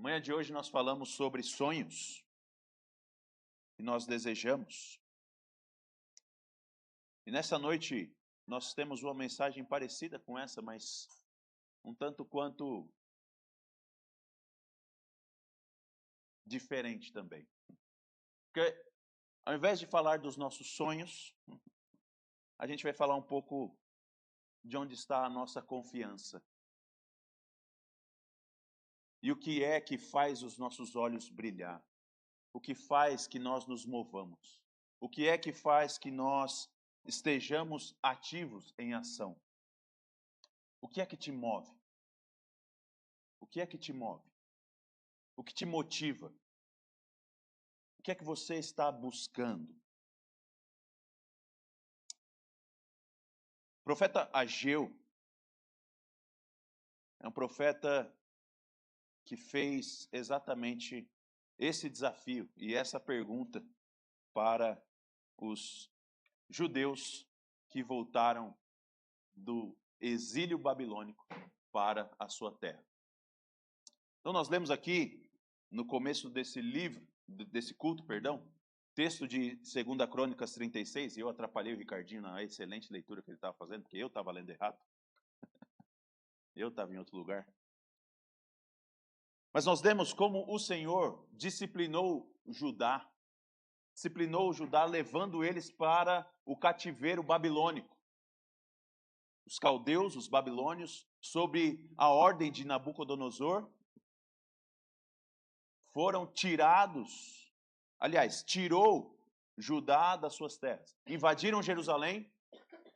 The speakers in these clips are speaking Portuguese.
Manhã de hoje nós falamos sobre sonhos que nós desejamos. E nessa noite nós temos uma mensagem parecida com essa, mas um tanto quanto diferente também. Porque ao invés de falar dos nossos sonhos, a gente vai falar um pouco de onde está a nossa confiança. E o que é que faz os nossos olhos brilhar? O que faz que nós nos movamos? O que é que faz que nós estejamos ativos em ação? O que é que te move? O que é que te move? O que te motiva? O que é que você está buscando? O profeta Ageu é um profeta que fez exatamente esse desafio e essa pergunta para os judeus que voltaram do exílio babilônico para a sua terra. Então nós lemos aqui, no começo desse livro, desse culto, texto de 2 Crônicas 36, e eu atrapalhei o Ricardinho na excelente leitura que ele estava fazendo, porque eu estava lendo errado. Eu estava em outro lugar. Mas nós vemos como o Senhor disciplinou Judá, levando eles para o cativeiro babilônico. Os caldeus, os babilônios, sob a ordem de Nabucodonosor, foram tirados, aliás, tirou Judá das suas terras. Invadiram Jerusalém,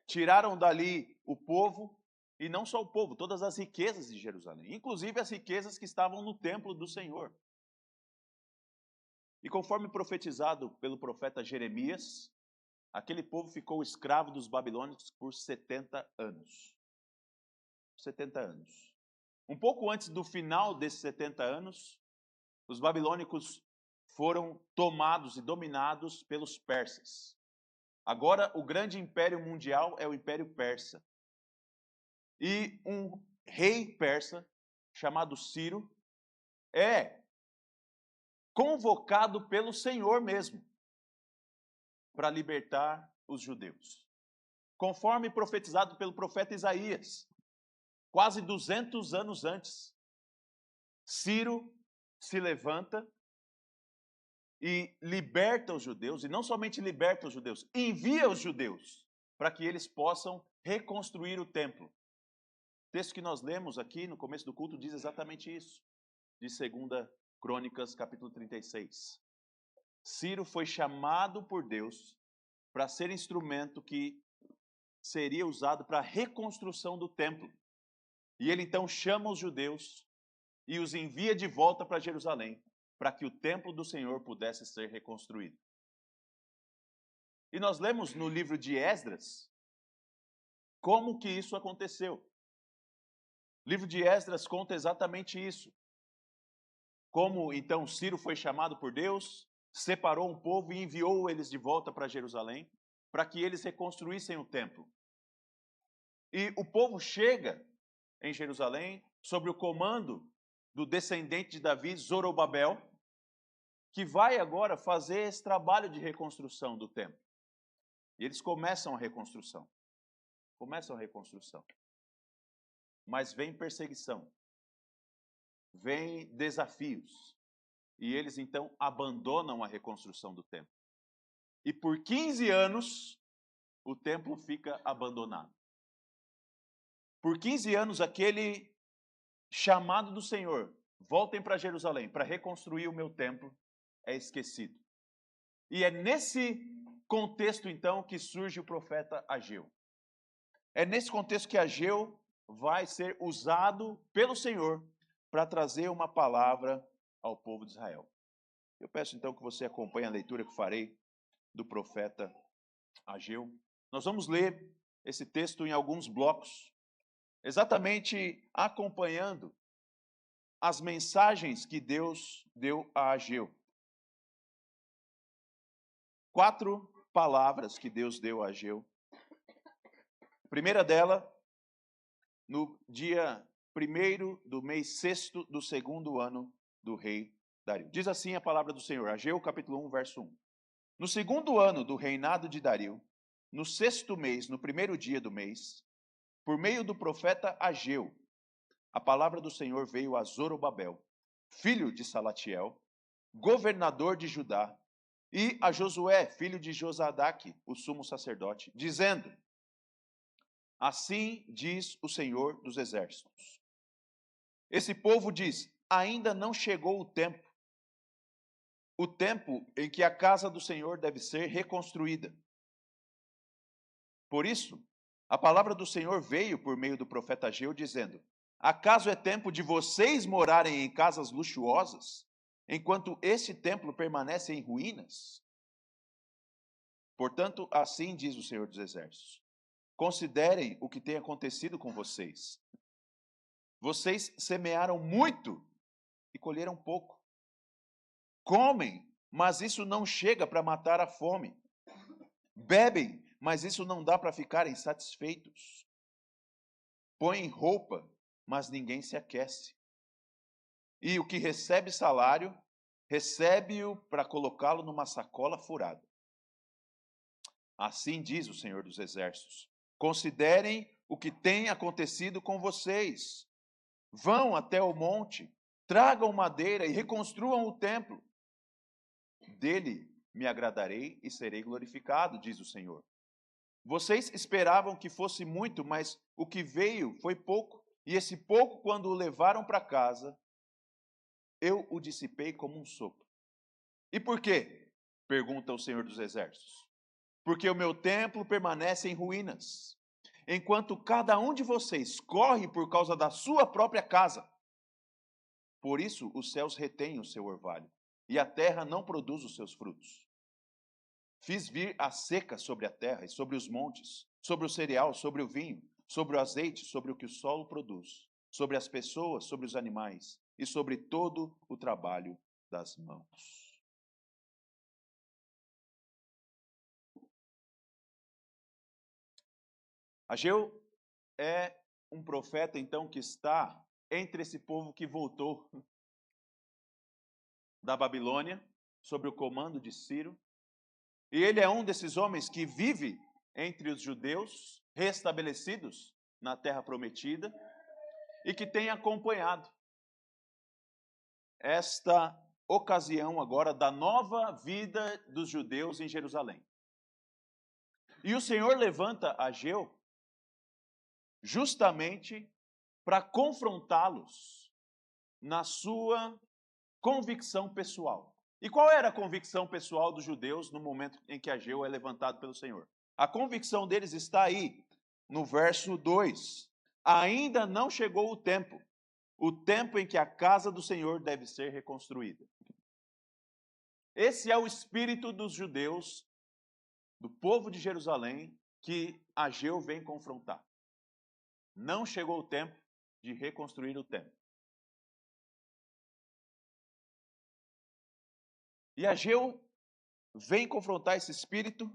tiraram dali o povo, e não só o povo, todas as riquezas de Jerusalém, inclusive as riquezas que estavam no templo do Senhor. E conforme profetizado pelo profeta Jeremias, aquele povo ficou escravo dos babilônicos por 70 anos. 70 anos. Um pouco antes do final desses 70 anos, os babilônicos foram tomados e dominados pelos persas. Agora, o grande império mundial é o Império Persa. E um rei persa, chamado Ciro, é convocado pelo Senhor mesmo para libertar os judeus. Conforme profetizado pelo profeta Isaías, quase 200 anos antes, Ciro se levanta e liberta os judeus, e não somente liberta os judeus, envia os judeus para que eles possam reconstruir o templo. O texto que nós lemos aqui no começo do culto diz exatamente isso, de 2 Crônicas, capítulo 36. Ciro foi chamado por Deus para ser instrumento que seria usado para a reconstrução do templo. E ele então chama os judeus e os envia de volta para Jerusalém, para que o templo do Senhor pudesse ser reconstruído. E nós lemos no livro de Esdras como que isso aconteceu. O livro de Esdras conta exatamente isso. Como então Ciro foi chamado por Deus, separou um povo e enviou eles de volta para Jerusalém, para que eles reconstruíssem o templo. E o povo chega em Jerusalém sob o comando do descendente de Davi, Zorobabel, que vai agora fazer esse trabalho de reconstrução do templo. E eles começam a reconstrução. Mas vem perseguição, vem desafios, e eles então abandonam a reconstrução do templo. E por 15 anos, o templo fica abandonado. Por 15 anos, aquele chamado do Senhor, voltem para Jerusalém para reconstruir o meu templo, é esquecido. E é nesse contexto, então, que surge o profeta Ageu. É nesse contexto que Ageu vai ser usado pelo Senhor para trazer uma palavra ao povo de Israel. Eu peço, então, que você acompanhe a leitura que farei do profeta Ageu. Nós vamos ler esse texto em alguns blocos, exatamente acompanhando as mensagens que Deus deu a Ageu. 4 palavras que Deus deu a Ageu. A primeira dela, no dia 1º do mês 6º do 2º ano do rei Dario. Diz assim a palavra do Senhor, Ageu capítulo 1, verso 1. No segundo ano do reinado de Dario, no sexto mês, no primeiro dia do mês, por meio do profeta Ageu, a palavra do Senhor veio a Zorobabel, filho de Salatiel, governador de Judá, e a Josué, filho de Josadaque, o sumo sacerdote, dizendo: assim diz o Senhor dos exércitos. Esse povo diz: ainda não chegou o tempo em que a casa do Senhor deve ser reconstruída. Por isso, a palavra do Senhor veio por meio do profeta Ageu, dizendo: acaso é tempo de vocês morarem em casas luxuosas, enquanto esse templo permanece em ruínas? Portanto, assim diz o Senhor dos exércitos: considerem o que tem acontecido com vocês. Vocês semearam muito e colheram pouco. Comem, mas isso não chega para matar a fome. Bebem, mas isso não dá para ficarem satisfeitos. Põem roupa, mas ninguém se aquece. E o que recebe salário, recebe-o para colocá-lo numa sacola furada. Assim diz o Senhor dos exércitos: considerem o que tem acontecido com vocês. Vão até o monte, tragam madeira e reconstruam o templo. Dele me agradarei e serei glorificado, diz o Senhor. Vocês esperavam que fosse muito, mas o que veio foi pouco, e esse pouco, quando o levaram para casa, eu o dissipei como um sopro. E por quê? Pergunta o Senhor dos exércitos. Porque o meu templo permanece em ruínas, enquanto cada um de vocês corre por causa da sua própria casa. Por isso os céus retêm o seu orvalho, e a terra não produz os seus frutos. Fiz vir a seca sobre a terra e sobre os montes, sobre o cereal, sobre o vinho, sobre o azeite, sobre o que o solo produz, sobre as pessoas, sobre os animais e sobre todo o trabalho das mãos. Ageu é um profeta, então, que está entre esse povo que voltou da Babilônia, sob o comando de Ciro. E ele é um desses homens que vive entre os judeus restabelecidos na terra prometida e que tem acompanhado esta ocasião agora da nova vida dos judeus em Jerusalém. E o Senhor levanta Ageu justamente para confrontá-los na sua convicção pessoal. E qual era a convicção pessoal dos judeus no momento em que Ageu é levantado pelo Senhor? A convicção deles está aí, no verso 2. Ainda não chegou o tempo em que a casa do Senhor deve ser reconstruída. Esse é o espírito dos judeus, do povo de Jerusalém, que Ageu vem confrontar. Não chegou o tempo de reconstruir o templo. E Ageu vem confrontar esse espírito,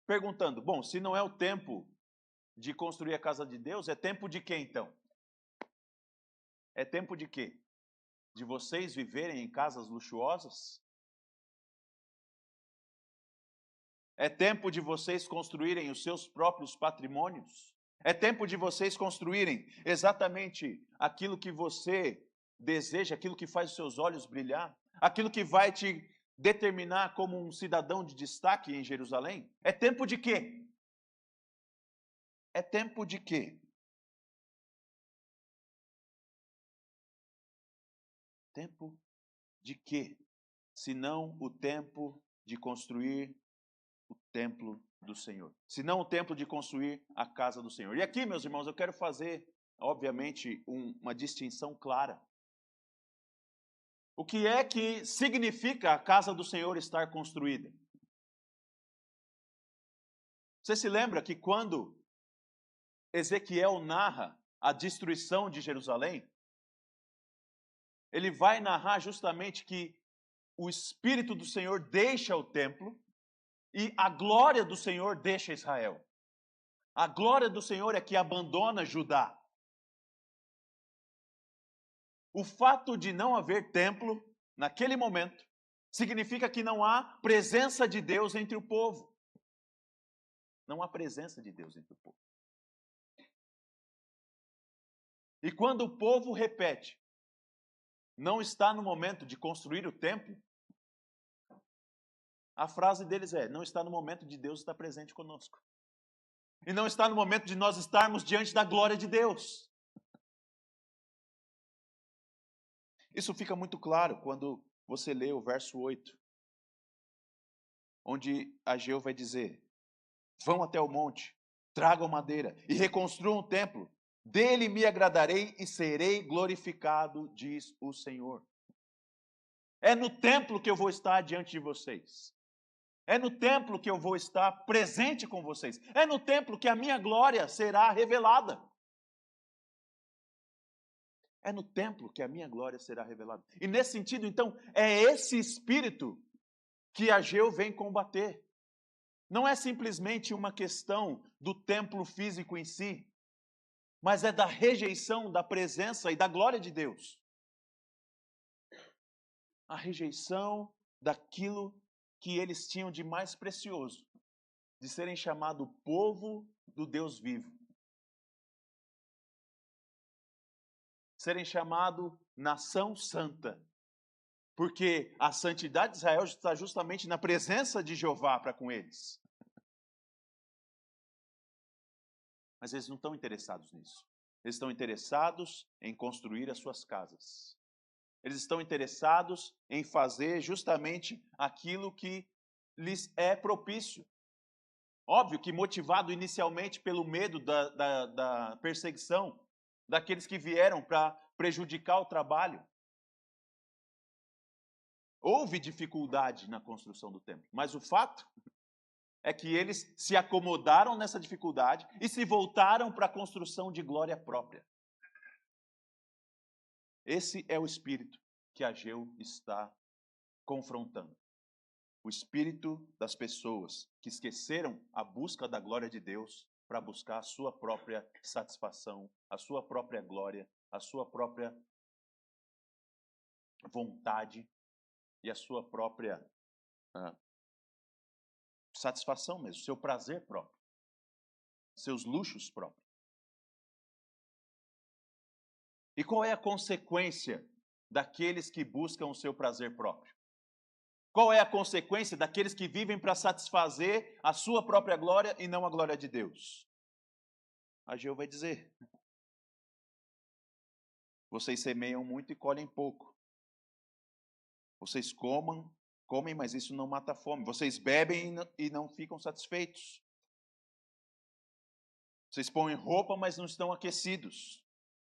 perguntando: bom, se não é o tempo de construir a casa de Deus, é tempo de quê então? É tempo de quê? De vocês viverem em casas luxuosas? É tempo de vocês construírem os seus próprios patrimônios? É tempo de vocês construírem exatamente aquilo que você deseja, aquilo que faz os seus olhos brilhar, aquilo que vai te determinar como um cidadão de destaque em Jerusalém? É tempo de quê? É tempo de quê? Tempo de quê? Senão o tempo de construir o templo do Senhor. Senão o templo de construir a casa do Senhor. E aqui, meus irmãos, eu quero fazer, obviamente, uma distinção clara. O que é que significa a casa do Senhor estar construída? Você se lembra que quando Ezequiel narra a destruição de Jerusalém, ele vai narrar justamente que o Espírito do Senhor deixa o templo e a glória do Senhor deixa Israel. A glória do Senhor é que abandona Judá. O fato de não haver templo, naquele momento, significa que não há presença de Deus entre o povo. Não há presença de Deus entre o povo. E quando o povo repete, não está no momento de construir o templo, a frase deles é, não está no momento de Deus estar presente conosco. E não está no momento de nós estarmos diante da glória de Deus. Isso fica muito claro quando você lê o verso 8, onde Ageu vai dizer, vão até o monte, tragam madeira e reconstruam o templo. Dele me agradarei e serei glorificado, diz o Senhor. É no templo que eu vou estar diante de vocês. É no templo que eu vou estar presente com vocês. É no templo que a minha glória será revelada. É no templo que a minha glória será revelada. E nesse sentido, então, é esse espírito que Ageu vem combater. Não é simplesmente uma questão do templo físico em si, mas é da rejeição da presença e da glória de Deus. A rejeição daquilo que eles tinham de mais precioso, de serem chamado povo do Deus vivo. Serem chamado nação santa, porque a santidade de Israel está justamente na presença de Jeová para com eles. Mas eles não estão interessados nisso. Eles estão interessados em construir as suas casas. Eles estão interessados em fazer justamente aquilo que lhes é propício. Óbvio que motivado inicialmente pelo medo da perseguição daqueles que vieram para prejudicar o trabalho. Houve dificuldade na construção do templo, mas o fato é que eles se acomodaram nessa dificuldade e se voltaram para a construção de glória própria. Esse é o espírito que Ageu está confrontando. O espírito das pessoas que esqueceram a busca da glória de Deus para buscar a sua própria satisfação, a sua própria glória, a sua própria vontade e a sua própria satisfação mesmo, seu prazer próprio, seus luxos próprios. E qual é a consequência daqueles que buscam o seu prazer próprio? Qual é a consequência daqueles que vivem para satisfazer a sua própria glória e não a glória de Deus? Ageu vai dizer, vocês semeiam muito e colhem pouco. Vocês comem, mas isso não mata a fome. Vocês bebem e não ficam satisfeitos. Vocês põem roupa, mas não estão aquecidos.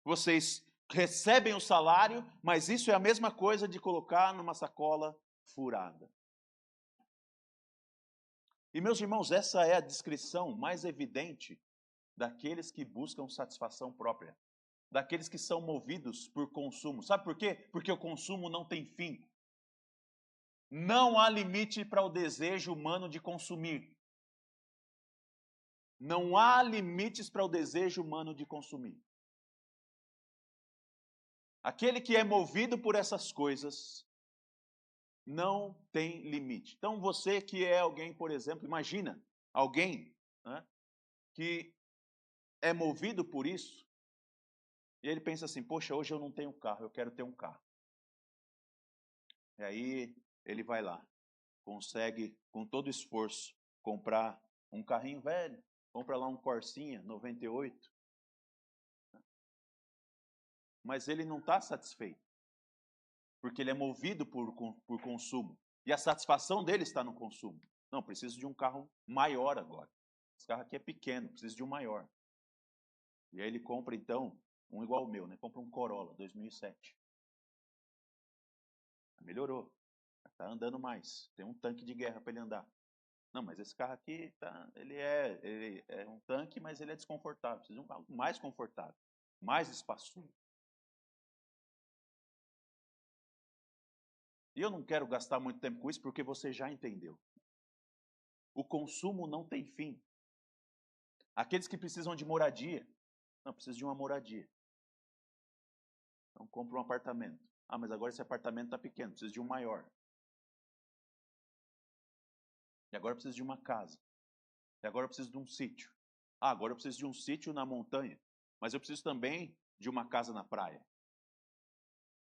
Vocês recebem o salário, mas isso é a mesma coisa de colocar numa sacola furada. E, meus irmãos, essa é a descrição mais evidente daqueles que buscam satisfação própria. Daqueles que são movidos por consumo. Sabe por quê? Porque o consumo não tem fim. Não há limite para o desejo humano de consumir. Não há limites para o desejo humano de consumir. Aquele que é movido por essas coisas não tem limite. Então você que é alguém, por exemplo, imagina alguém, né, que é movido por isso e ele pensa assim, poxa, hoje eu não tenho carro, eu quero ter um carro. E aí ele vai lá, consegue com todo esforço comprar um carrinho velho, compra lá um Corsinha 98, mas ele não está satisfeito, porque ele é movido por consumo, e a satisfação dele está no consumo. Não, preciso de um carro maior agora. Esse carro aqui é pequeno, preciso de um maior. E aí ele compra, então, um igual ao meu, né? Compra um Corolla 2007. Melhorou, está andando mais, tem um tanque de guerra para ele andar. Não, mas esse carro aqui, ele é um tanque, mas ele é desconfortável. Precisa de um carro mais confortável, mais espaçoso. E eu não quero gastar muito tempo com isso, porque você já entendeu. O consumo não tem fim. Aqueles que precisam de moradia, não, precisam de uma moradia. Então compra um apartamento. Ah, mas agora esse apartamento está pequeno, preciso de um maior. E agora eu preciso de uma casa. E agora eu preciso de um sítio. Ah, agora eu preciso de um sítio na montanha. Mas eu preciso também de uma casa na praia.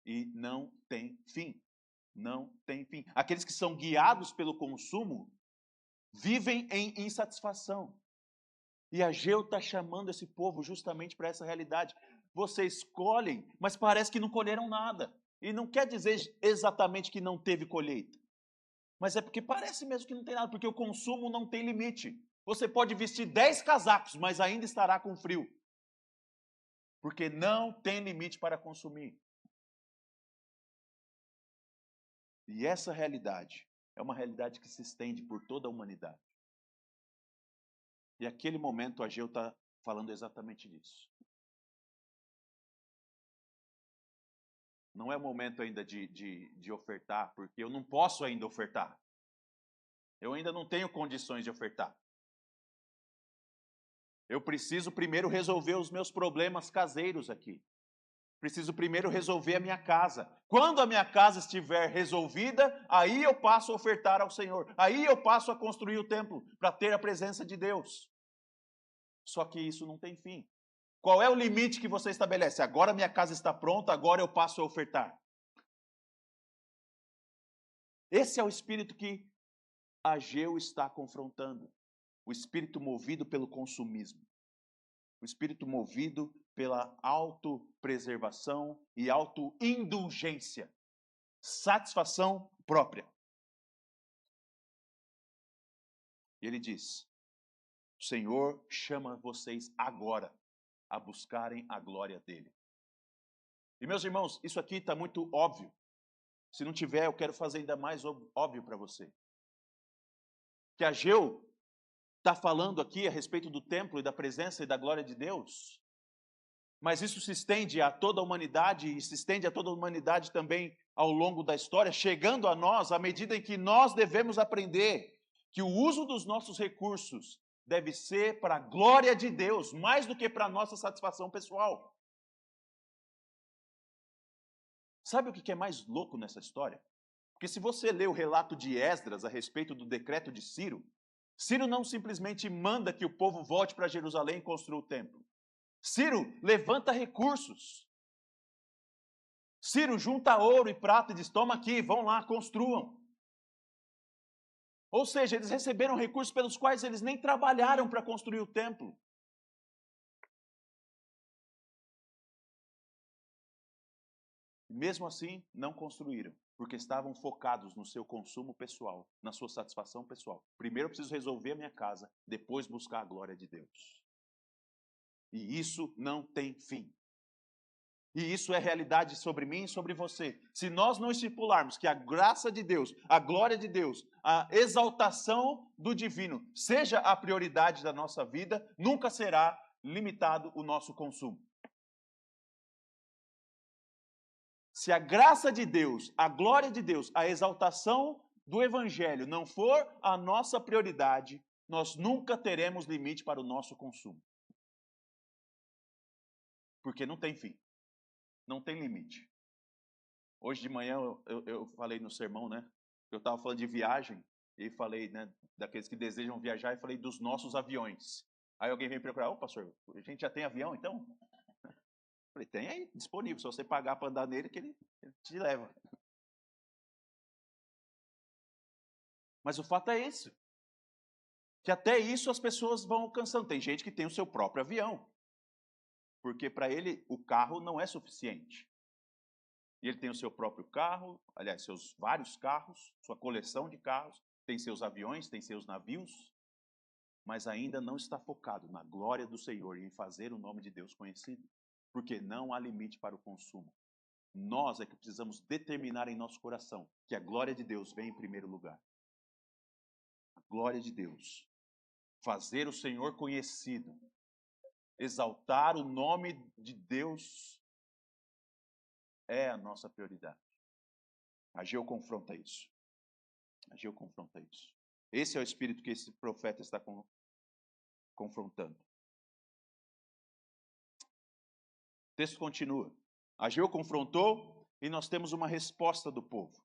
E não tem fim. Não tem fim. Aqueles que são guiados pelo consumo vivem em insatisfação. E Ageu está chamando esse povo justamente para essa realidade. Vocês colhem, mas parece que não colheram nada. E não quer dizer exatamente que não teve colheita. Mas é porque parece mesmo que não tem nada, porque o consumo não tem limite. Você pode vestir 10 casacos, mas ainda estará com frio. Porque não tem limite para consumir. E essa realidade é uma realidade que se estende por toda a humanidade. E aquele momento Ageu está falando exatamente disso. Não é o momento ainda de ofertar, porque eu não posso ainda ofertar. Eu ainda não tenho condições de ofertar. Eu preciso primeiro resolver os meus problemas caseiros aqui. Preciso primeiro resolver a minha casa. Quando a minha casa estiver resolvida, aí eu passo a ofertar ao Senhor. Aí eu passo a construir o templo para ter a presença de Deus. Só que isso não tem fim. Qual é o limite que você estabelece? Agora minha casa está pronta, agora eu passo a ofertar. Esse é o espírito que Ageu está confrontando. O espírito movido pelo consumismo. O espírito movido pela autopreservação e autoindulgência. Satisfação própria. E ele diz: o Senhor chama vocês agora a buscarem a glória dele. E meus irmãos, isso aqui está muito óbvio. Se não tiver, eu quero fazer ainda mais óbvio para você. Que Ageu está falando aqui a respeito do templo e da presença e da glória de Deus. Mas isso se estende a toda a humanidade e se estende a toda a humanidade também ao longo da história, chegando a nós à medida em que nós devemos aprender que o uso dos nossos recursos deve ser para a glória de Deus, mais do que para a nossa satisfação pessoal. Sabe o que é mais louco nessa história? Porque se você ler o relato de Esdras a respeito do decreto de Ciro, Ciro não simplesmente manda que o povo volte para Jerusalém e construa o templo. Ciro levanta recursos. Ciro junta ouro e prata e diz: toma aqui, vão lá, construam. Ou seja, eles receberam recursos pelos quais eles nem trabalharam para construir o templo. E mesmo assim, não construíram, porque estavam focados no seu consumo pessoal, na sua satisfação pessoal. Primeiro eu preciso resolver a minha casa, depois buscar a glória de Deus. E isso não tem fim. E isso é realidade sobre mim e sobre você. Se nós não estipularmos que a graça de Deus, a glória de Deus, a exaltação do divino seja a prioridade da nossa vida, nunca será limitado o nosso consumo. Se a graça de Deus, a glória de Deus, a exaltação do evangelho não for a nossa prioridade, nós nunca teremos limite para o nosso consumo. Porque não tem fim. Não tem limite. Hoje de manhã eu falei no sermão, né? Eu estava falando de viagem e falei, né, daqueles que desejam viajar e falei dos nossos aviões. Aí alguém veio procurar: ô pastor, a gente já tem avião então? Eu falei: tem aí disponível, se você pagar para andar nele, que ele te leva. Mas o fato é esse, que até isso as pessoas vão alcançando. Tem gente que tem o seu próprio avião, porque para ele o carro não é suficiente. E ele tem o seu próprio carro, aliás, seus vários carros, sua coleção de carros, tem seus aviões, tem seus navios, mas ainda não está focado na glória do Senhor e em fazer o nome de Deus conhecido, porque não há limite para o consumo. Nós é que precisamos determinar em nosso coração que a glória de Deus vem em primeiro lugar. A glória de Deus. Fazer o Senhor conhecido. Exaltar o nome de Deus é a nossa prioridade. Ageu confronta isso. Ageu confronta isso. Esse é o espírito que esse profeta está confrontando. O texto continua. Ageu confrontou e nós temos uma resposta do povo.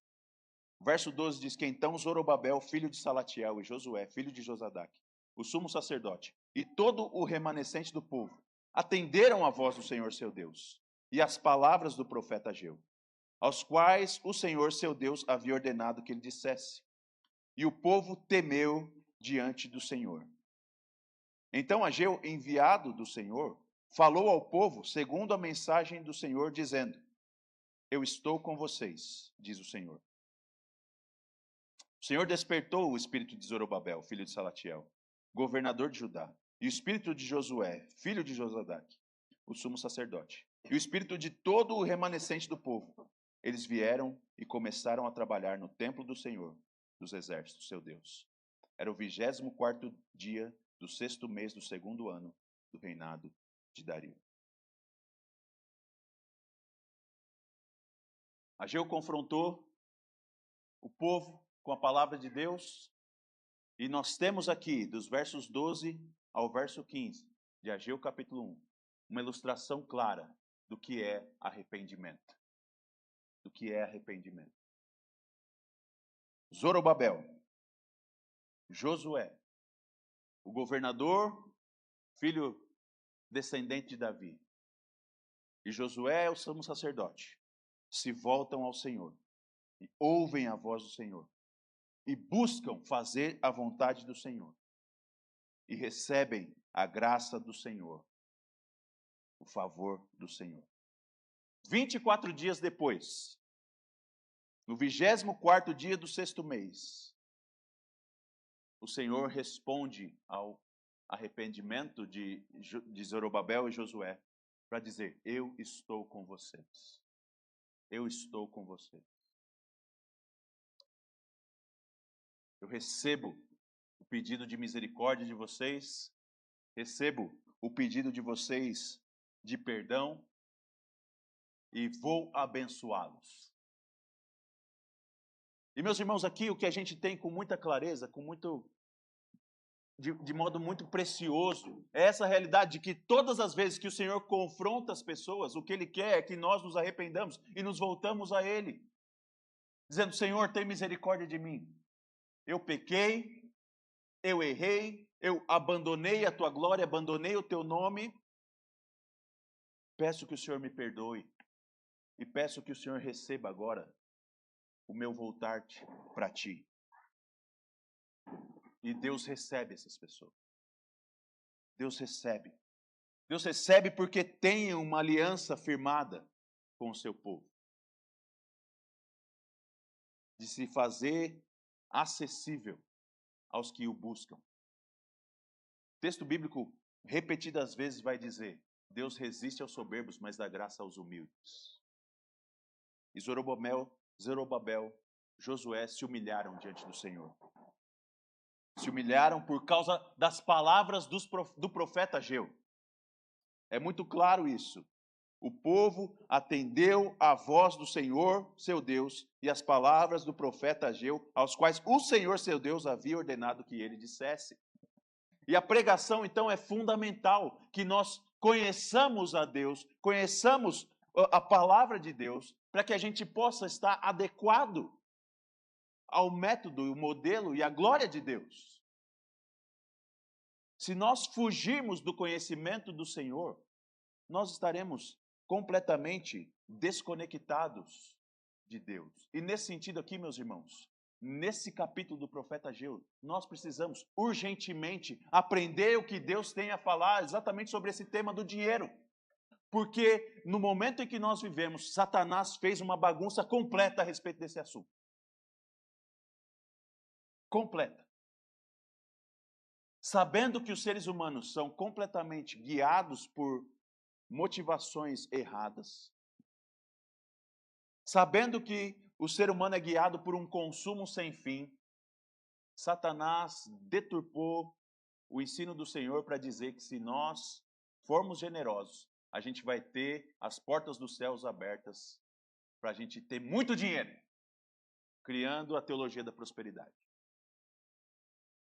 Verso 12 diz que então Zorobabel, filho de Salatiel, e Josué, filho de Josadaque, o sumo sacerdote, e todo o remanescente do povo, atenderam a voz do Senhor seu Deus, e as palavras do profeta Ageu, aos quais o Senhor seu Deus havia ordenado que ele dissesse. E o povo temeu diante do Senhor. Então Ageu, enviado do Senhor, falou ao povo segundo a mensagem do Senhor, dizendo: Eu estou com vocês, diz o Senhor. O Senhor despertou o espírito de Zorobabel, filho de Salatiel, governador de Judá, e o espírito de Josué, filho de Josadaque, o sumo sacerdote, e o espírito de todo o remanescente do povo. Eles vieram e começaram a trabalhar no templo do Senhor dos exércitos, seu Deus. Era o 24º dia do 6º mês do 2º ano do reinado de Dario. Ageu confrontou o povo com a palavra de Deus, e nós temos aqui, dos versos 12 ao verso 15, de Ageu capítulo 1, uma ilustração clara do que é arrependimento. Do que é arrependimento. Zorobabel, Josué, o governador, filho descendente de Davi, e Josué, o sumo sacerdote, se voltam ao Senhor e ouvem a voz do Senhor e buscam fazer a vontade do Senhor e recebem a graça do Senhor, o favor do Senhor. 24 dias depois, no 24º dia do 6º mês, o Senhor responde ao arrependimento de Zorobabel e Josué para dizer: eu estou com vocês. Eu estou com vocês. Eu recebo o pedido de misericórdia de vocês, recebo o pedido de vocês de perdão e vou abençoá-los. E meus irmãos, aqui o que a gente tem com muita clareza, de modo muito precioso, é essa realidade de que todas as vezes que o Senhor confronta as pessoas, o que Ele quer é que nós nos arrependamos e nos voltamos a Ele, dizendo: Senhor, tem misericórdia de mim. Eu pequei, eu errei, eu abandonei a Tua glória, abandonei o Teu nome. Peço que o Senhor me perdoe e peço que o Senhor receba agora o meu voltar para Ti. E Deus recebe essas pessoas. Deus recebe. Deus recebe porque tem uma aliança firmada com o seu povo. De se fazer acessível aos que o buscam. O texto bíblico repetidas vezes vai dizer: Deus resiste aos soberbos, mas dá graça aos humildes. E Zorobabel, Josué se humilharam diante do Senhor. Se humilharam por causa das palavras do profeta Ageu. É muito claro isso. O povo atendeu à voz do Senhor, seu Deus, e às palavras do profeta Ageu, aos quais o Senhor, seu Deus, havia ordenado que ele dissesse. E a pregação, então, é fundamental, que nós conheçamos a Deus, conheçamos a palavra de Deus, para que a gente possa estar adequado ao método, o modelo e a glória de Deus. Se nós fugirmos do conhecimento do Senhor, nós estaremos completamente desconectados de Deus. E nesse sentido aqui, meus irmãos, nesse capítulo do profeta Ageu, nós precisamos urgentemente aprender o que Deus tem a falar exatamente sobre esse tema do dinheiro. Porque no momento em que nós vivemos, Satanás fez uma bagunça completa a respeito desse assunto. Completa. Sabendo que os seres humanos são completamente guiados por motivações erradas, sabendo que o ser humano é guiado por um consumo sem fim, Satanás deturpou o ensino do Senhor para dizer que se nós formos generosos, a gente vai ter as portas dos céus abertas para a gente ter muito dinheiro, criando a teologia da prosperidade.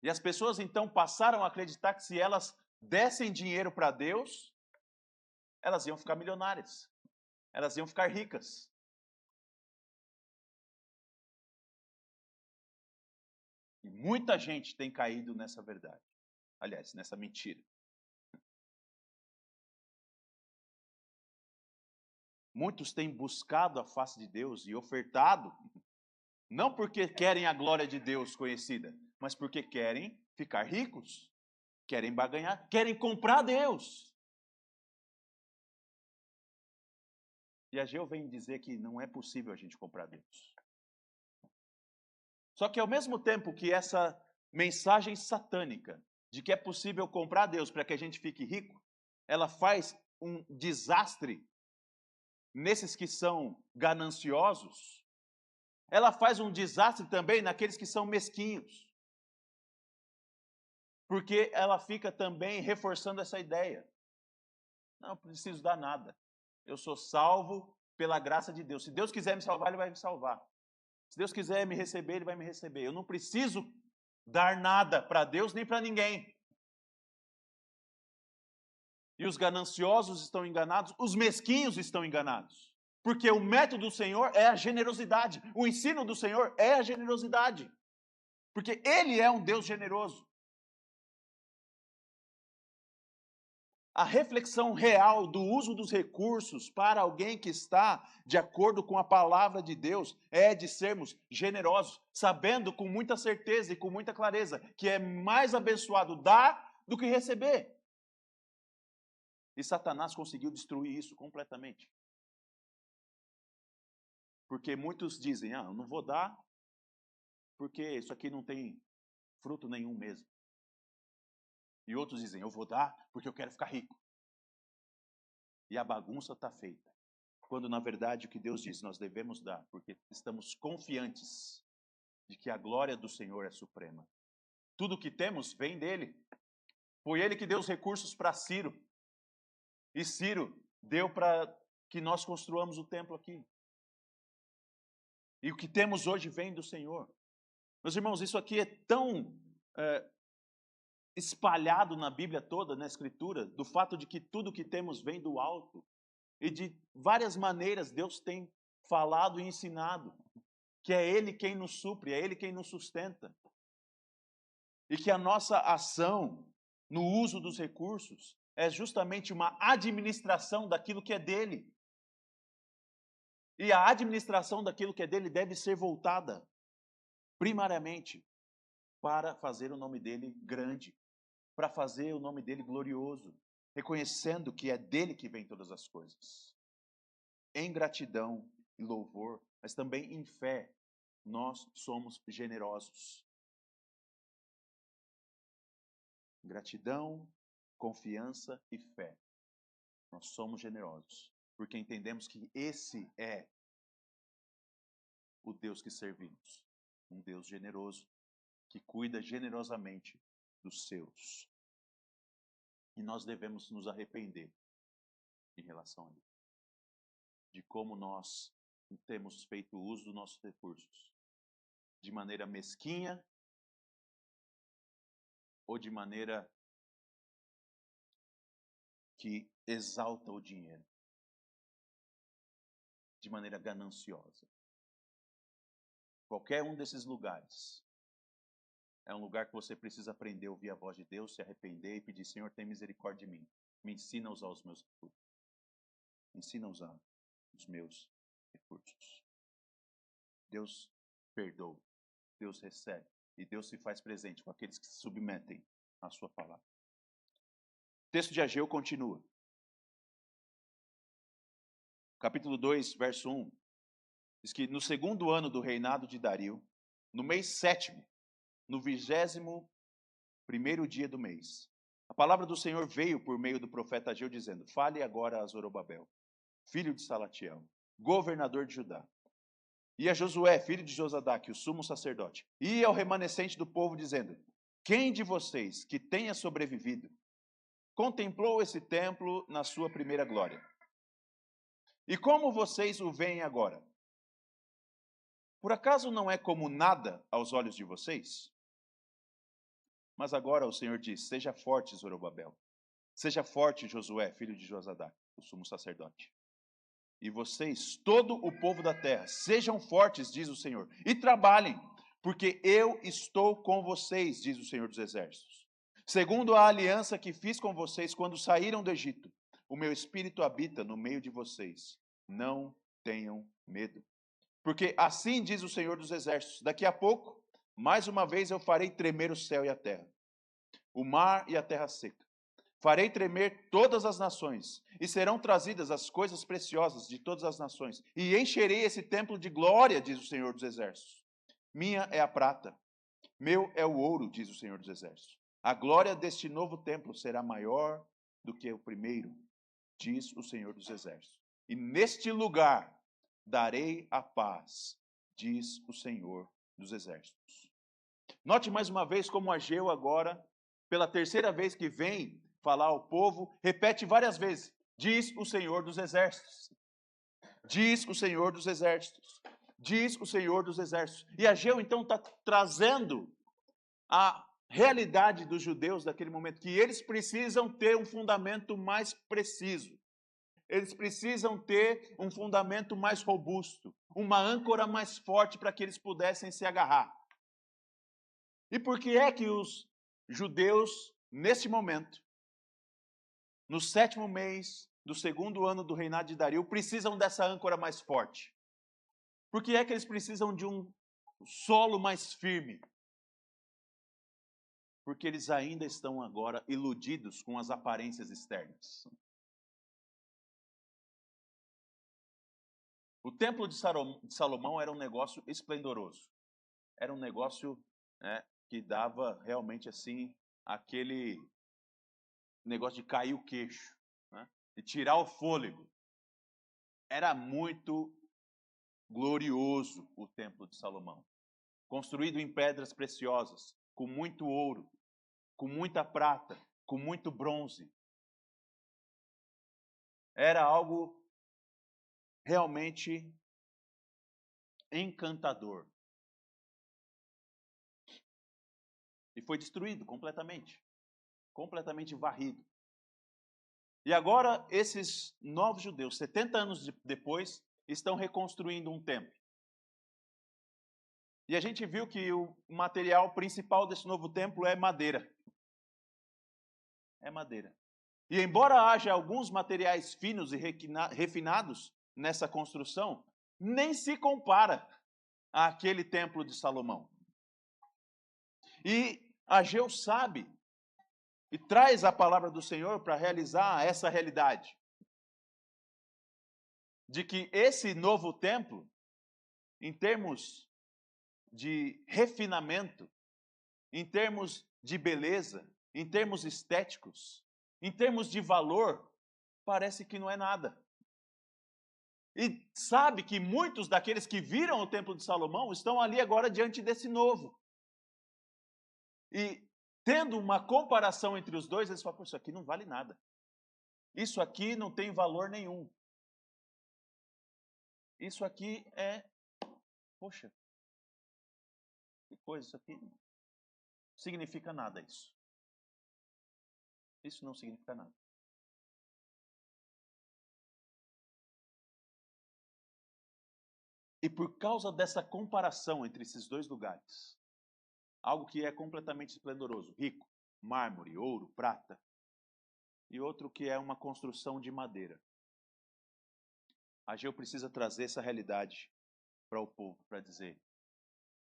E as pessoas então passaram a acreditar que se elas dessem dinheiro para Deus, elas iam ficar milionárias. Elas iam ficar ricas. E muita gente tem caído nessa verdade. Aliás, nessa mentira. Muitos têm buscado a face de Deus e ofertado, não porque querem a glória de Deus conhecida, mas porque querem ficar ricos, querem barganhar, querem comprar Deus. E a Ageu vem dizer que não é possível a gente comprar Deus. Só que ao mesmo tempo que essa mensagem satânica de que é possível comprar Deus para que a gente fique rico, ela faz um desastre nesses que são gananciosos, ela faz um desastre também naqueles que são mesquinhos. Porque ela fica também reforçando essa ideia. Não preciso dar nada. Eu sou salvo pela graça de Deus. Se Deus quiser me salvar, Ele vai me salvar. Se Deus quiser me receber, Ele vai me receber. Eu não preciso dar nada para Deus nem para ninguém. E os gananciosos estão enganados, os mesquinhos estão enganados. Porque o método do Senhor é a generosidade. O ensino do Senhor é a generosidade. Porque Ele é um Deus generoso. A reflexão real do uso dos recursos para alguém que está de acordo com a palavra de Deus é de sermos generosos, sabendo com muita certeza e com muita clareza que é mais abençoado dar do que receber. E Satanás conseguiu destruir isso completamente. Porque muitos dizem, eu não vou dar porque isso aqui não tem fruto nenhum mesmo. E outros dizem, eu vou dar porque eu quero ficar rico. E a bagunça está feita. Quando, na verdade, o que Deus diz, nós devemos dar, porque estamos confiantes de que a glória do Senhor é suprema. Tudo que temos vem dele. Foi ele que deu os recursos para Ciro. E Ciro deu para que nós construamos o templo aqui. E o que temos hoje vem do Senhor. Meus irmãos, isso aqui é tão espalhado na Bíblia toda, na Escritura, do fato de que tudo que temos vem do alto. E de várias maneiras Deus tem falado e ensinado que é Ele quem nos supre, é Ele quem nos sustenta. E que a nossa ação no uso dos recursos é justamente uma administração daquilo que é dele. E a administração daquilo que é dele deve ser voltada, primariamente, para fazer o nome dele grande, para fazer o nome dele glorioso, reconhecendo que é dele que vem todas as coisas. Em gratidão e louvor, mas também em fé, nós somos generosos. Gratidão, confiança e fé. Nós somos generosos, porque entendemos que esse é o Deus que servimos. Um Deus generoso, que cuida generosamente dos seus. E nós devemos nos arrepender em relação a isso. De como nós temos feito uso dos nossos recursos. De maneira mesquinha ou de maneira que exalta o dinheiro. De maneira gananciosa. Qualquer um desses lugares é um lugar que você precisa aprender a ouvir a voz de Deus, se arrepender e pedir, Senhor, tem misericórdia de mim. Me ensina a usar os meus recursos. Me ensina a usar os meus recursos. Deus perdoa, Deus recebe e Deus se faz presente com aqueles que se submetem à sua palavra. O texto de Ageu continua. Capítulo 2, verso 1. Diz que no segundo ano do reinado de Dario, no mês 7º, no 21º dia do mês, a palavra do Senhor veio por meio do profeta Ageu, dizendo, fale agora a Zorobabel, filho de Salatiel, governador de Judá, e a Josué, filho de Josadaque, o sumo sacerdote, e ao remanescente do povo, dizendo, quem de vocês que tenha sobrevivido, contemplou esse templo na sua primeira glória? E como vocês o veem agora? Por acaso não é como nada aos olhos de vocês? Mas agora o Senhor diz, seja forte, Zorobabel. Seja forte, Josué, filho de Josadaque, o sumo sacerdote. e vocês, todo o povo da terra, sejam fortes, diz o Senhor, e trabalhem, porque eu estou com vocês, diz o Senhor dos Exércitos. Segundo a aliança que fiz com vocês quando saíram do Egito, o meu espírito habita no meio de vocês. Não tenham medo. Porque assim diz o Senhor dos Exércitos, daqui a pouco, mais uma vez eu farei tremer o céu e a terra, o mar e a terra seca. Farei tremer todas as nações, e serão trazidas as coisas preciosas de todas as nações, e encherei esse templo de glória, diz o Senhor dos Exércitos. Minha é a prata, meu é o ouro, diz o Senhor dos Exércitos. A glória deste novo templo será maior do que o primeiro, diz o Senhor dos Exércitos. E neste lugar darei a paz, diz o Senhor dos Exércitos. Note mais uma vez como Ageu agora, pela terceira vez que vem falar ao povo, repete várias vezes, diz o Senhor dos Exércitos. Diz o Senhor dos Exércitos. Diz o Senhor dos Exércitos. E Ageu então está trazendo a realidade dos judeus daquele momento, que eles precisam ter um fundamento mais preciso. Eles precisam ter um fundamento mais robusto, uma âncora mais forte para que eles pudessem se agarrar. E por que é que os judeus, nesse momento, no 7º mês do 2º ano do reinado de Dario, precisam dessa âncora mais forte? Por que é que eles precisam de um solo mais firme? Porque eles ainda estão agora iludidos com as aparências externas. O templo de Salomão era um negócio esplendoroso. Era um negócio, né, que dava realmente assim, aquele negócio de cair o queixo, né, de tirar o fôlego. Era muito glorioso o templo de Salomão. Construído em pedras preciosas, com muito ouro, com muita prata, com muito bronze. Era algo realmente encantador. E foi destruído completamente. Completamente varrido. E agora esses novos judeus, 70 anos depois, estão reconstruindo um templo. E a gente viu que o material principal desse novo templo é madeira. É madeira. E embora haja alguns materiais finos e refinados nessa construção, nem se compara àquele templo de Salomão. E Ageu sabe e traz a palavra do Senhor para realizar essa realidade. De que esse novo templo, em termos de refinamento, em termos de beleza, em termos estéticos, em termos de valor, parece que não é nada. E sabe que muitos daqueles que viram o templo de Salomão estão ali agora diante desse novo. E tendo uma comparação entre os dois, eles falam, isso aqui não vale nada. Isso aqui não tem valor nenhum. Isso aqui é, poxa, que coisa, isso aqui não significa nada isso. Isso não significa nada. E por causa dessa comparação entre esses dois lugares, algo que é completamente esplendoroso, rico, mármore, ouro, prata, e outro que é uma construção de madeira. Ageu precisa trazer essa realidade para o povo, para dizer,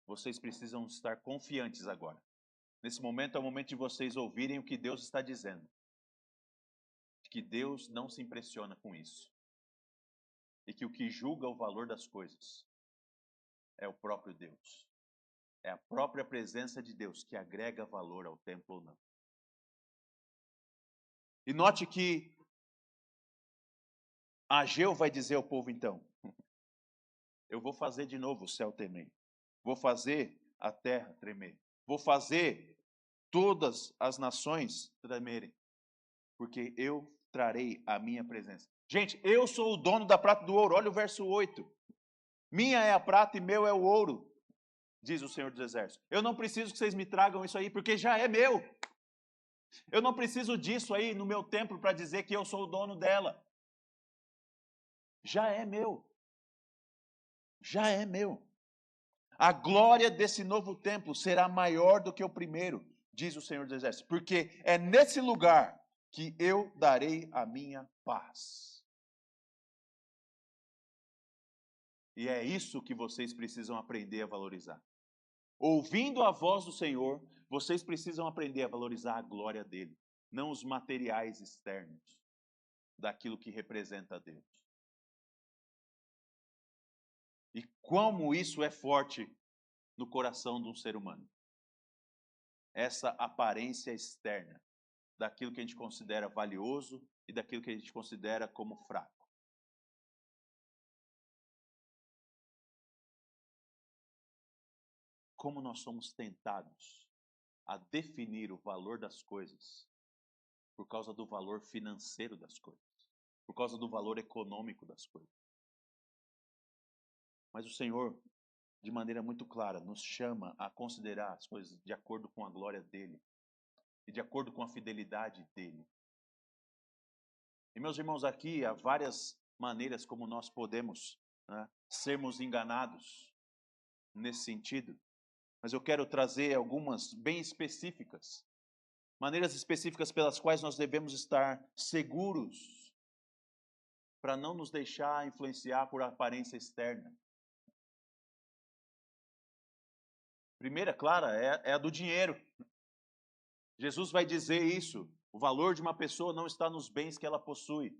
vocês precisam estar confiantes agora. Nesse momento é o momento de vocês ouvirem o que Deus está dizendo. Que Deus não se impressiona com isso. E que o que julga o valor das coisas é o próprio Deus. É a própria presença de Deus que agrega valor ao templo ou não. E note que Ageu vai dizer ao povo então, eu vou fazer de novo o céu tremer. Vou fazer a terra tremer. Vou fazer todas as nações tremerem. Porque eu trarei a minha presença. Gente, eu sou o dono da prata e do ouro. Olha o verso 8. Minha é a prata e meu é o ouro, diz o Senhor dos Exércitos. Eu não preciso que vocês me tragam isso aí, porque já é meu. Eu não preciso disso aí no meu templo para dizer que eu sou o dono dela. já é meu. Já é meu. A glória desse novo templo será maior do que o primeiro, diz o Senhor dos Exércitos, porque é nesse lugar que eu darei a minha paz. E é isso que vocês precisam aprender a valorizar. Ouvindo a voz do Senhor, vocês precisam aprender a valorizar a glória dele, não os materiais externos daquilo que representa a Deus. E como isso é forte no coração de um ser humano. Essa aparência externa daquilo que a gente considera valioso e daquilo que a gente considera como fraco. Como nós somos tentados a definir o valor das coisas por causa do valor financeiro das coisas, por causa do valor econômico das coisas. Mas o Senhor, de maneira muito clara, nos chama a considerar as coisas de acordo com a glória dele e de acordo com a fidelidade dele. E meus irmãos, aqui há várias maneiras como nós podemos, né, sermos enganados nesse sentido, mas eu quero trazer algumas bem específicas, maneiras específicas pelas quais nós devemos estar seguros para não nos deixar influenciar por aparência externa. Primeira, clara, é a do dinheiro. Jesus vai dizer isso. O valor de uma pessoa não está nos bens que ela possui.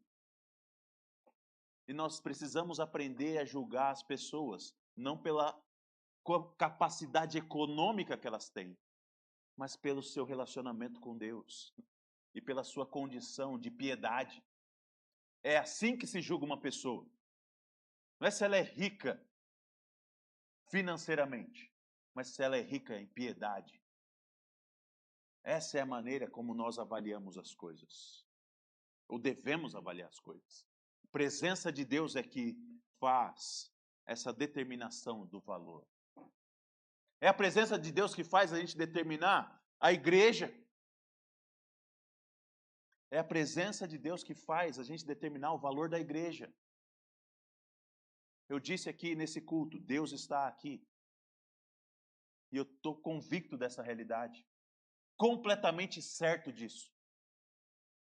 E nós precisamos aprender a julgar as pessoas, não pela capacidade econômica que elas têm, mas pelo seu relacionamento com Deus e pela sua condição de piedade. É assim que se julga uma pessoa. Não é se ela é rica financeiramente, mas se ela é rica em piedade. Essa é a maneira como nós avaliamos as coisas. Ou devemos avaliar as coisas. A presença de Deus é que faz essa determinação do valor. É a presença de Deus que faz a gente determinar a igreja. É a presença de Deus que faz a gente determinar o valor da igreja. Eu disse aqui nesse culto, Deus está aqui. E eu estou convicto dessa realidade. Completamente certo disso.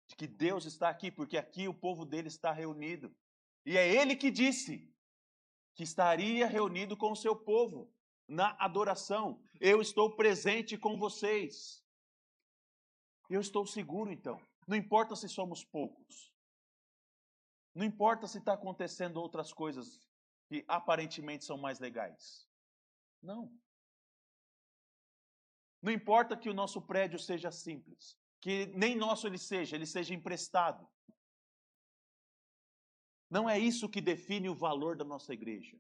De que Deus está aqui, porque aqui o povo dele está reunido. E é ele que disse que estaria reunido com o seu povo na adoração. Eu estou presente com vocês. Eu estou seguro, então. Não importa se somos poucos. Não importa se está acontecendo outras coisas que aparentemente são mais legais. Não. Não importa que o nosso prédio seja simples, que nem nosso ele seja emprestado. Não é isso que define o valor da nossa igreja.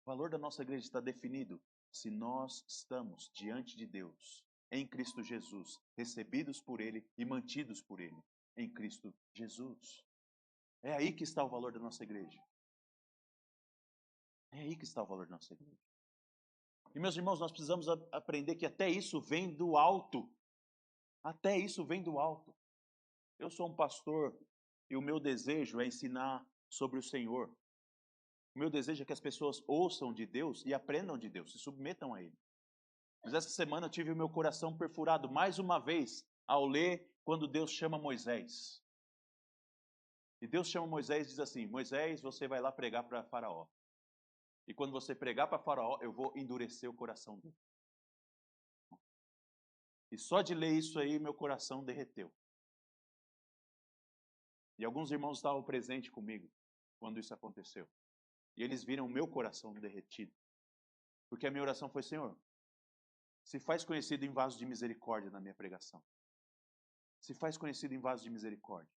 O valor da nossa igreja está definido se nós estamos diante de Deus, em Cristo Jesus, recebidos por Ele e mantidos por Ele, em Cristo Jesus. É aí que está o valor da nossa igreja. É aí que está o valor da nossa igreja. E meus irmãos, nós precisamos aprender que até isso vem do alto. Até isso vem do alto. Eu sou um pastor e o meu desejo é ensinar sobre o Senhor. O meu desejo é que as pessoas ouçam de Deus e aprendam de Deus, se submetam a Ele. Mas essa semana eu tive o meu coração perfurado mais uma vez ao ler quando Deus chama Moisés. E Deus chama Moisés e diz assim: Moisés, você vai lá pregar para Faraó. E quando você pregar para Faraó, eu vou endurecer o coração dele. E só de ler isso aí, meu coração derreteu. E alguns irmãos estavam presentes comigo quando isso aconteceu. E eles viram o meu coração derretido. Porque a minha oração foi: Senhor, se faz conhecido em vaso de misericórdia na minha pregação. Se faz conhecido em vaso de misericórdia.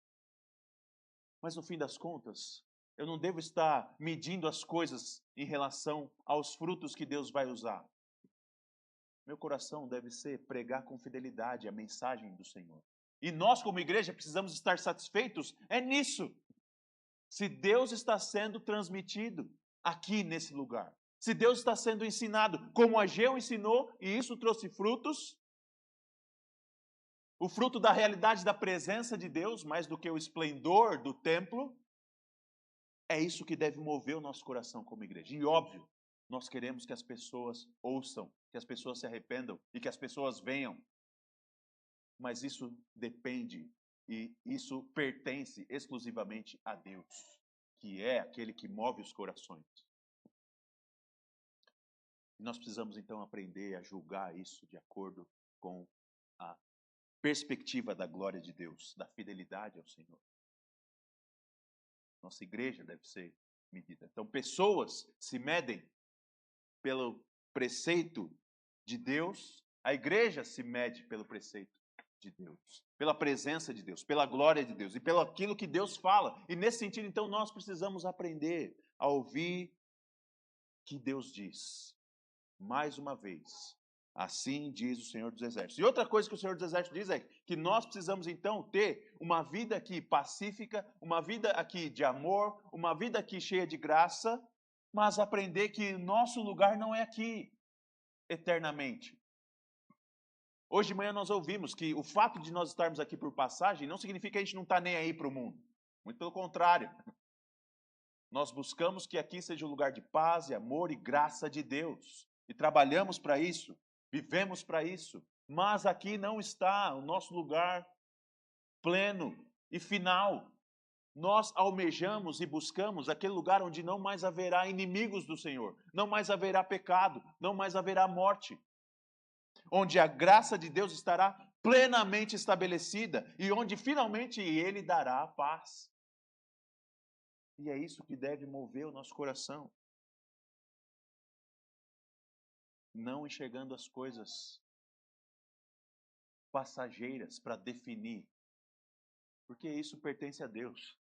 Mas no fim das contas, eu não devo estar medindo as coisas em relação aos frutos que Deus vai usar. Meu coração deve ser pregar com fidelidade a mensagem do Senhor. E nós, como igreja, precisamos estar satisfeitos nisso. Se Deus está sendo transmitido aqui nesse lugar. Se Deus está sendo ensinado, como Ageu ensinou, e isso trouxe frutos, o fruto da realidade da presença de Deus, mais do que o esplendor do templo, é isso que deve mover o nosso coração como igreja. E óbvio, nós queremos que as pessoas ouçam, que as pessoas se arrependam e que as pessoas venham. Mas isso depende e isso pertence exclusivamente a Deus, que é aquele que move os corações. E nós precisamos então aprender a julgar isso de acordo com a perspectiva da glória de Deus, da fidelidade ao Senhor. Nossa igreja deve ser medida. Então, pessoas se medem pelo preceito de Deus, a igreja se mede pelo preceito de Deus, pela presença de Deus, pela glória de Deus e pelo aquilo que Deus fala. E nesse sentido, então, nós precisamos aprender a ouvir o que Deus diz. Mais uma vez, assim diz o Senhor dos Exércitos. E outra coisa que o Senhor dos Exércitos diz é que nós precisamos então ter uma vida aqui pacífica, uma vida aqui de amor, uma vida aqui cheia de graça, mas aprender que nosso lugar não é aqui eternamente. Hoje de manhã nós ouvimos que o fato de nós estarmos aqui por passagem não significa que a gente não está nem aí para o mundo. Muito pelo contrário. Nós buscamos que aqui seja um lugar de paz e amor e graça de Deus. E trabalhamos para isso, vivemos para isso. Mas aqui não está o nosso lugar pleno e final. Nós almejamos e buscamos aquele lugar onde não mais haverá inimigos do Senhor, não mais haverá pecado, não mais haverá morte. Onde a graça de Deus estará plenamente estabelecida e onde finalmente Ele dará a paz. E é isso que deve mover o nosso coração. Não enxergando as coisas passageiras para definir, porque isso pertence a Deus.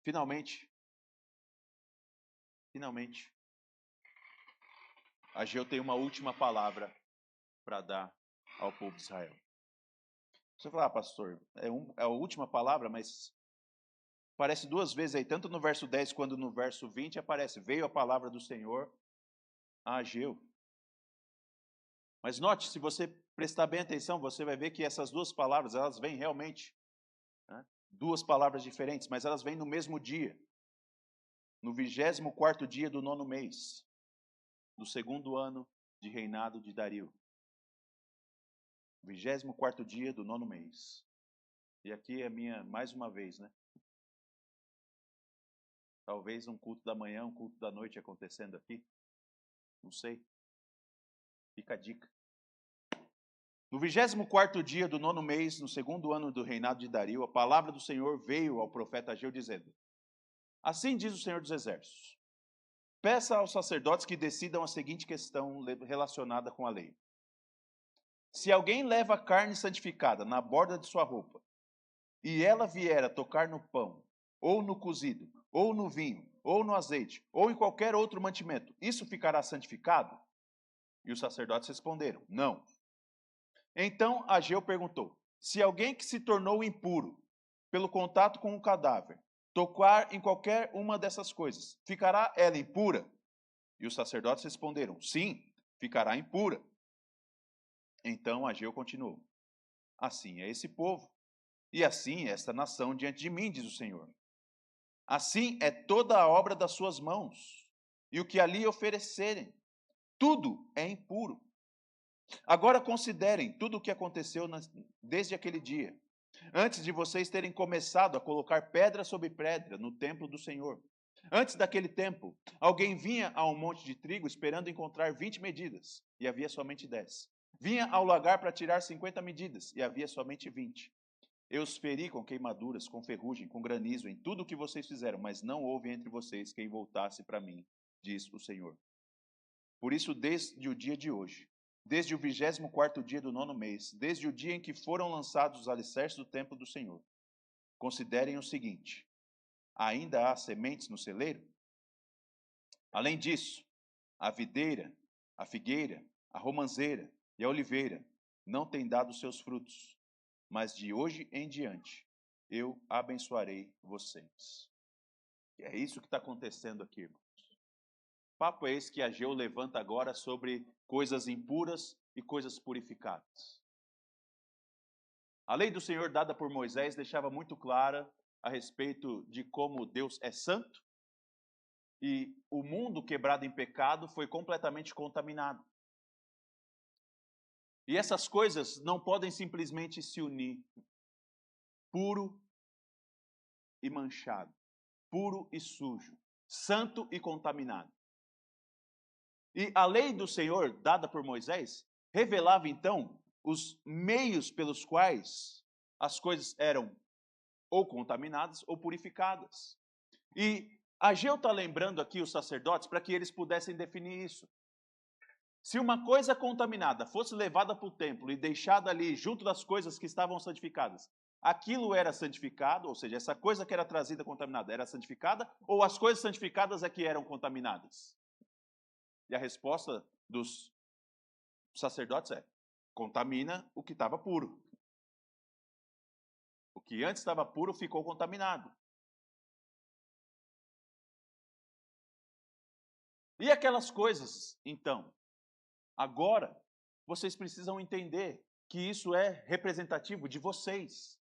Finalmente, Ageu tem uma última palavra para dar ao povo de Israel. Você fala, pastor, é a última palavra, mas aparece duas vezes aí, tanto no verso 10 quanto no verso 20, aparece, veio a palavra do Senhor a Ageu. Mas note, se você prestar bem atenção, você vai ver que essas duas palavras, elas vêm realmente, né, duas palavras diferentes, mas elas vêm no mesmo dia, no 24º dia do 9º mês, do 2º ano de reinado de Dario. 24º dia do 9º mês. E aqui é minha, mais uma vez, né? Talvez um culto da manhã, um culto da noite acontecendo aqui. Não sei. Fica a dica. No 24º dia do 9º mês, no 2º ano do reinado de Dario, a palavra do Senhor veio ao profeta Ageu dizendo: assim diz o Senhor dos Exércitos: peça aos sacerdotes que decidam a seguinte questão relacionada com a lei. Se alguém leva carne santificada na borda de sua roupa, e ela vier a tocar no pão, ou no cozido, ou no vinho, ou no azeite, ou em qualquer outro mantimento, isso ficará santificado? E os sacerdotes responderam: não. Então Ageu perguntou: se alguém que se tornou impuro pelo contato com o cadáver tocar em qualquer uma dessas coisas, ficará ela impura? E os sacerdotes responderam: sim, ficará impura. Então Ageu continuou: assim é esse povo, e assim é esta nação diante de mim, diz o Senhor. Assim é toda a obra das suas mãos, e o que ali oferecerem, tudo é impuro. Agora considerem tudo o que aconteceu desde aquele dia, antes de vocês terem começado a colocar pedra sobre pedra no templo do Senhor. Antes daquele tempo, alguém vinha a um monte de trigo esperando encontrar 20 medidas, e havia somente 10. Vinha ao lagar para tirar 50 medidas, e havia somente 20. Eu os feri com queimaduras, com ferrugem, com granizo, em tudo o que vocês fizeram, mas não houve entre vocês quem voltasse para mim, diz o Senhor. Por isso, desde o dia de hoje, desde o 24º dia do 9º mês, desde o dia em que foram lançados os alicerces do templo do Senhor, considerem o seguinte: ainda há sementes no celeiro? Além disso, a videira, a figueira, a romanceira e a oliveira não têm dado seus frutos, mas de hoje em diante eu abençoarei vocês. E é isso que está acontecendo aqui, irmãos. Papo é esse que Ageu levanta agora sobre coisas impuras e coisas purificadas. A lei do Senhor dada por Moisés deixava muito clara a respeito de como Deus é santo e o mundo quebrado em pecado foi completamente contaminado. E essas coisas não podem simplesmente se unir. Puro e manchado, puro e sujo, santo e contaminado. E a lei do Senhor, dada por Moisés, revelava então os meios pelos quais as coisas eram ou contaminadas ou purificadas. E Ageu está lembrando aqui os sacerdotes para que eles pudessem definir isso. Se uma coisa contaminada fosse levada para o templo e deixada ali junto das coisas que estavam santificadas, aquilo era santificado, ou seja, essa coisa que era trazida contaminada era santificada, ou as coisas santificadas é que eram contaminadas? E a resposta dos sacerdotes é: contamina o que estava puro. O que antes estava puro ficou contaminado. E aquelas coisas, então? Agora, vocês precisam entender que isso é representativo de vocês.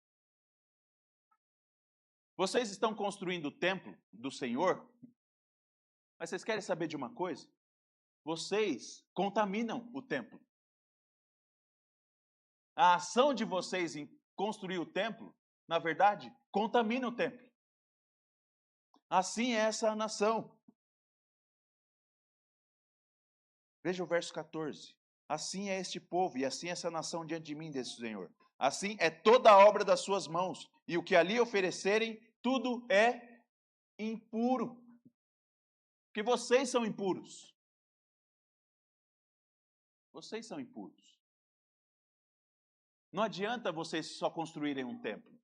Vocês estão construindo o templo do Senhor, mas vocês querem saber de uma coisa? Vocês contaminam o templo. A ação de vocês em construir o templo, na verdade, contamina o templo. Assim é essa nação. Veja o verso 14. Assim é este povo, e assim é essa nação diante de mim, desse Senhor. Assim é toda a obra das suas mãos, e o que ali oferecerem, tudo é impuro. Porque vocês são impuros. Vocês são impuros. Não adianta vocês só construírem um templo.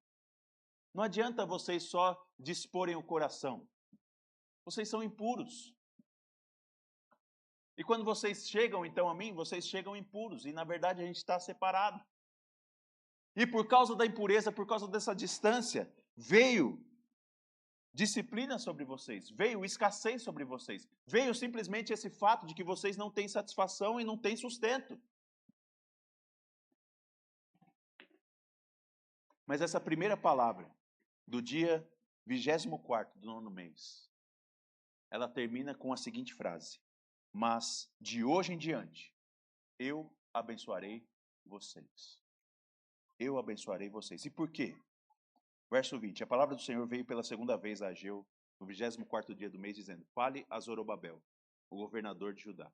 Não adianta vocês só disporem o coração. Vocês são impuros. E quando vocês chegam então a mim, vocês chegam impuros. E na verdade a gente está separado. E por causa da impureza, por causa dessa distância, veio disciplina sobre vocês, veio escassez sobre vocês, veio simplesmente esse fato de que vocês não têm satisfação e não têm sustento. Mas essa primeira palavra, do dia 24º do 9º mês, ela termina com a seguinte frase: mas de hoje em diante, eu abençoarei vocês. Eu abençoarei vocês. E por quê? Verso 20, a palavra do Senhor veio pela segunda vez a Ageu, no 24º dia do mês, dizendo: fale a Zorobabel, o governador de Judá.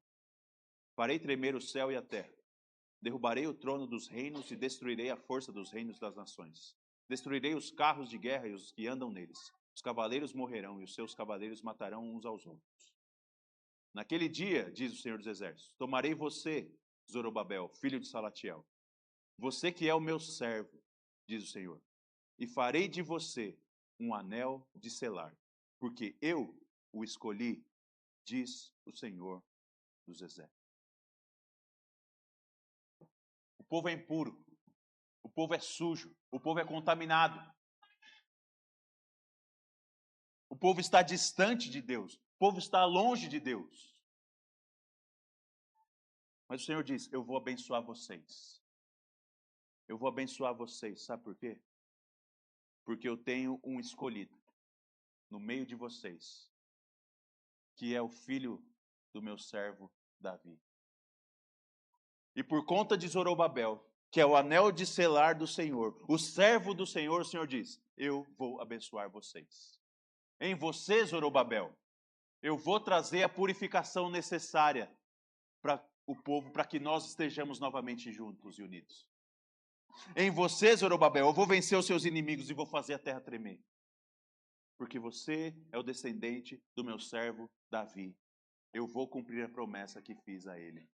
Farei tremer o céu e a terra. Derrubarei o trono dos reinos e destruirei a força dos reinos das nações. Destruirei os carros de guerra e os que andam neles. Os cavaleiros morrerão e os seus cavaleiros matarão uns aos outros. Naquele dia, diz o Senhor dos Exércitos, tomarei você, Zorobabel, filho de Salatiel, você que é o meu servo, diz o Senhor, e farei de você um anel de selar, porque eu o escolhi, diz o Senhor dos Exércitos. O povo é impuro, o povo é sujo, o povo é contaminado. O povo está distante de Deus, o povo está longe de Deus. Mas o Senhor diz: eu vou abençoar vocês. Eu vou abençoar vocês, sabe por quê? Porque eu tenho um escolhido no meio de vocês, que é o filho do meu servo Davi. E por conta de Zorobabel, que é o anel de selar do Senhor, o servo do Senhor, o Senhor diz: eu vou abençoar vocês. Em você, Zorobabel, eu vou trazer a purificação necessária para o povo, para que nós estejamos novamente juntos e unidos. Em você, Zorobabel, eu vou vencer os seus inimigos e vou fazer a terra tremer. Porque você é o descendente do meu servo Davi. Eu vou cumprir a promessa que fiz a ele,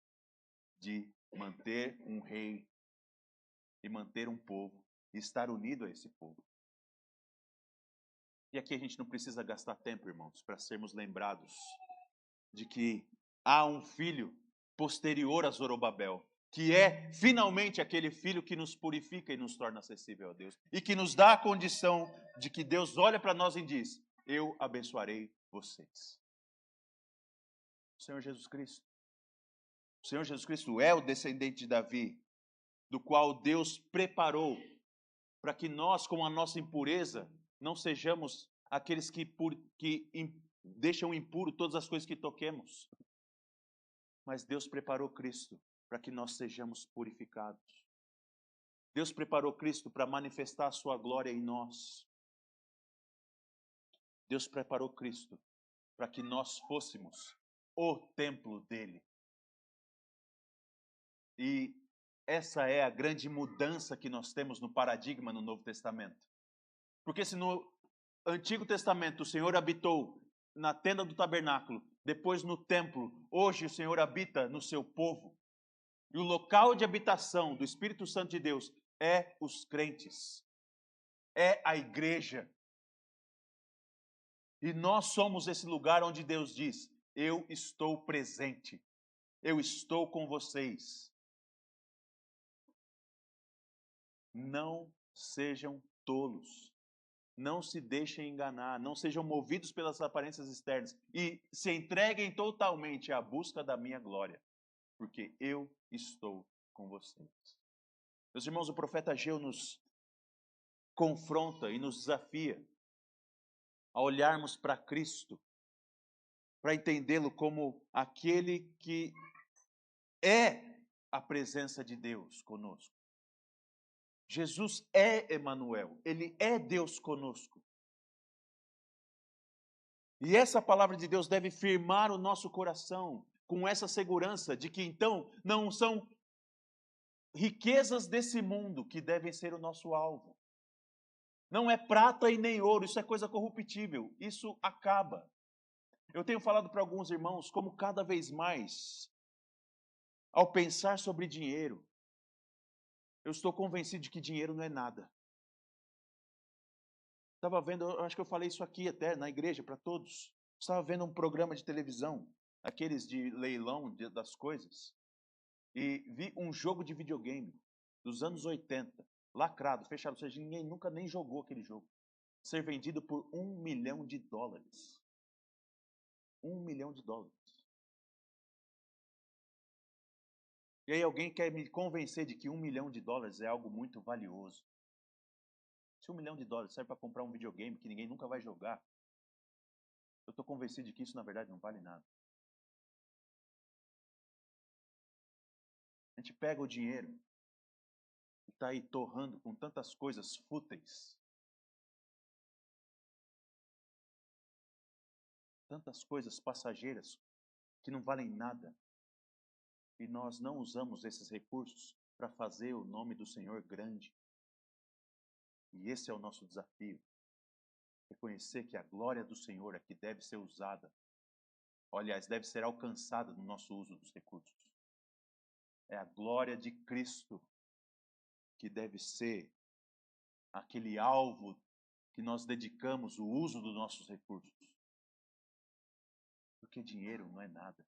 de manter um rei e manter um povo, e estar unido a esse povo. E aqui a gente não precisa gastar tempo, irmãos, para sermos lembrados de que há um filho posterior a Zorobabel, que é finalmente aquele filho que nos purifica e nos torna acessível a Deus, e que nos dá a condição de que Deus olha para nós e diz: eu abençoarei vocês. O Senhor Jesus Cristo. O Senhor Jesus Cristo é o descendente de Davi, do qual Deus preparou para que nós, com a nossa impureza, não sejamos aqueles que deixam impuro todas as coisas que toquemos. Mas Deus preparou Cristo para que nós sejamos purificados. Deus preparou Cristo para manifestar a sua glória em nós. Deus preparou Cristo para que nós fôssemos o templo dele. E essa é a grande mudança que nós temos no paradigma no Novo Testamento. Porque se no Antigo Testamento o Senhor habitou na tenda do tabernáculo, depois no templo, hoje o Senhor habita no seu povo. E o local de habitação do Espírito Santo de Deus é os crentes, é a igreja. E nós somos esse lugar onde Deus diz: eu estou presente, eu estou com vocês. Não sejam tolos, não se deixem enganar, não sejam movidos pelas aparências externas e se entreguem totalmente à busca da minha glória, porque eu estou com vocês. Meus irmãos, o profeta Ageu nos confronta e nos desafia a olharmos para Cristo, para entendê-lo como aquele que é a presença de Deus conosco. Jesus é Emanuel, ele é Deus conosco. E essa palavra de Deus deve firmar o nosso coração com essa segurança de que então não são riquezas desse mundo que devem ser o nosso alvo. Não é prata e nem ouro, isso é coisa corruptível, isso acaba. Eu tenho falado para alguns irmãos como cada vez mais, ao pensar sobre dinheiro, eu estou convencido de que dinheiro não é nada. Estava vendo, eu acho que eu falei isso aqui até na igreja para todos. Estava vendo um programa de televisão, aqueles de leilão das coisas, e vi um jogo de videogame dos anos 80, lacrado, fechado, ou seja, ninguém nunca nem jogou aquele jogo, ser vendido por $1 milhão. $1 milhão. E aí alguém quer me convencer de que $1 milhão é algo muito valioso. Se $1 milhão serve para comprar um videogame que ninguém nunca vai jogar, eu estou convencido de que isso na verdade não vale nada. A gente pega o dinheiro e está aí torrando com tantas coisas fúteis, tantas coisas passageiras que não valem nada, e nós não usamos esses recursos para fazer o nome do Senhor grande. E esse é o nosso desafio. Reconhecer que a glória do Senhor é que deve ser usada, aliás, deve ser alcançada no nosso uso dos recursos. É a glória de Cristo que deve ser aquele alvo que nós dedicamos o uso dos nossos recursos. Porque dinheiro não é nada.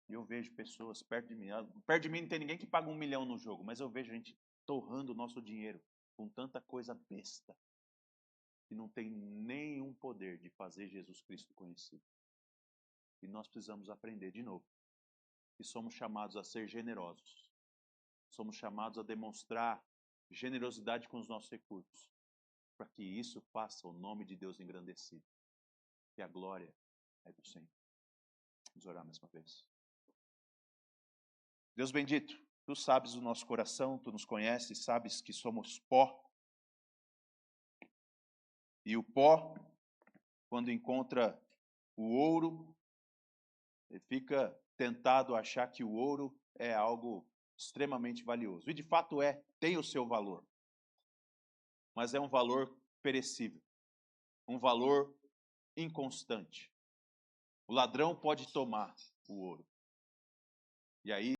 E eu vejo pessoas perto de mim não tem ninguém que paga $1 milhão no jogo, mas eu vejo a gente torrando o nosso dinheiro com tanta coisa besta, que não tem nenhum poder de fazer Jesus Cristo conhecido. E nós precisamos aprender de novo que somos chamados a ser generosos. Somos chamados a demonstrar generosidade com os nossos recursos, para que isso faça o nome de Deus engrandecido. Que a glória é do Senhor. Vamos orar mais uma vez. Deus bendito, Tu sabes o nosso coração, Tu nos conheces, sabes que somos pó. E o pó, quando encontra o ouro, ele fica tentado a achar que o ouro é algo extremamente valioso. E de fato tem o seu valor. Mas é um valor perecível, um valor inconstante. O ladrão pode tomar o ouro. E aí